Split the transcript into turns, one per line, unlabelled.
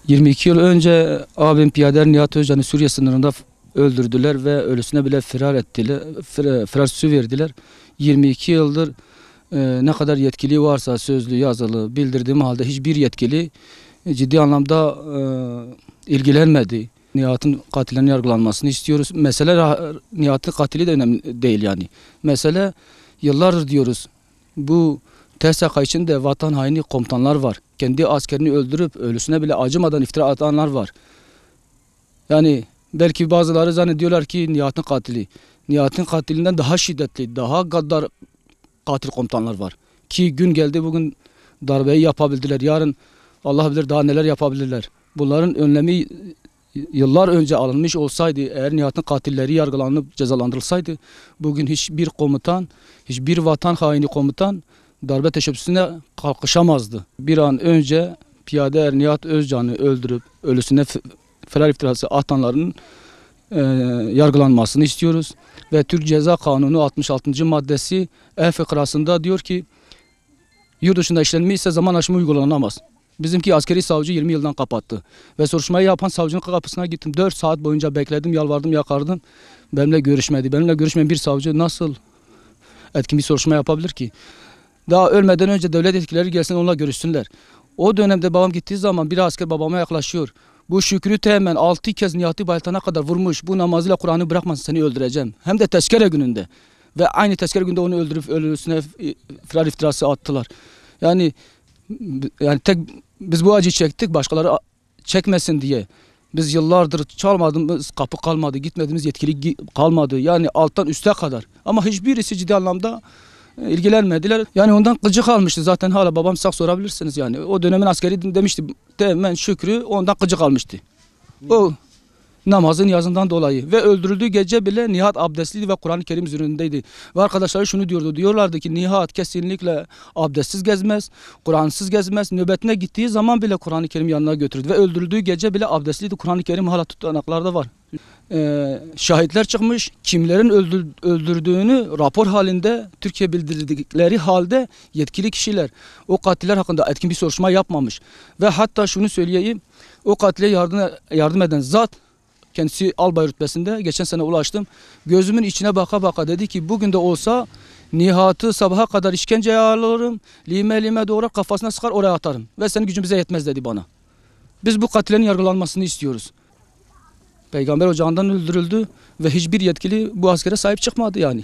22 yıl önce abim Piyader Nihat Özcan'ı Suriye sınırında öldürdüler ve ölüsüne bile firar ettiler. Firar su verdiler. 22 yıldır ne kadar yetkili varsa sözlü, yazılı bildirdiğim halde hiçbir yetkili ciddi anlamda ilgilenmedi. Nihat'ın katillerinin yargılanmasını istiyoruz. Mesele Nihat'ın katili de önemli değil yani. Mesele yıllardır diyoruz. Bu TSK içinde vatan haini komutanlar var. Kendi askerini öldürüp ölüsüne bile acımadan iftira atanlar var. Yani belki bazıları zannediyorlar ki Nihat'ın katili. Nihat'ın katilinden daha şiddetli, daha gaddar katil komutanlar var. Ki gün geldi bugün darbeyi yapabildiler. Yarın Allah bilir daha neler yapabilirler. Bunların önlemi yıllar önce alınmış olsaydı, eğer Nihat'ın katilleri yargılanıp cezalandırılsaydı, bugün hiçbir komutan, hiçbir vatan haini komutan darbe teşebbüsüne kalkışamazdı. Bir an önce Piyader Nihat Özcan'ı öldürüp ölüsüne firar iftirası atanların yargılanmasını istiyoruz. Ve Türk Ceza Kanunu 66. maddesi E fıkrasında diyor ki yurt dışında işlenmişse zaman aşımı uygulanamaz. Bizimki askeri savcı 20 yıldan kapattı. Ve soruşturmayı yapan savcının kapısına gittim. 4 saat boyunca bekledim, yalvardım, yakardım. Benimle görüşmedi. Benimle görüşmeyen bir savcı nasıl etkin bir soruşturma yapabilir ki? Daha ölmeden önce devlet etkileri gelsin onunla görüşsünler. O dönemde babam gittiği zaman bir asker babama yaklaşıyor. Bu Şükrü Teğmen 6 kez Nihat'ı bayıltana kadar vurmuş. Bu namazıyla Kur'an'ı bırakmazsa seni öldüreceğim. Hem de tezkere gününde. Ve aynı tezkere gününde onu öldürüp ölüsüne firar iftirası attılar. Yani tek biz bu acıyı çektik, başkaları çekmesin diye. Biz yıllardır çalmadığımız kapı kalmadı, gitmediğimiz yetkili kalmadı. Yani alttan üste kadar. Ama hiçbirisi ciddi anlamda ilgilenmediler. Yani ondan gıcık almıştı zaten, hala babam sağ sorabilirsiniz yani. O dönemin askeri demişti, Teğmen Şükrü ondan gıcık almıştı. O namazın yazından dolayı ve öldürüldüğü gece bile Nihat abdestliydi ve Kur'an-ı Kerim üzerindeydi. Ve arkadaşları şunu diyorlardı ki Nihat kesinlikle abdestsiz gezmez, Kur'ansız gezmez. Nöbetine gittiği zaman bile Kur'an-ı Kerim yanına götürdü ve öldürüldüğü gece bile abdestliydi. Kur'an-ı Kerim hala tutanaklarda var. Şahitler çıkmış, kimlerin öldürdüğünü rapor halinde Türkiye bildirdikleri halde yetkili kişiler o katiller hakkında etkin bir soruşturma yapmamış. Ve hatta şunu söyleyeyim, o katile yardım eden zat, kendisi albay rütbesinde, geçen sene ulaştım. Gözümün içine baka baka dedi ki bugün de olsa Nihat'ı sabaha kadar işkenceye alırım, lime lime doğrar kafasına sıkar oraya atarım. Ve senin gücün bize yetmez dedi bana. Biz bu katillerin yargılanmasını istiyoruz. Peygamber ocağından öldürüldü ve hiçbir yetkili bu askere sahip çıkmadı yani.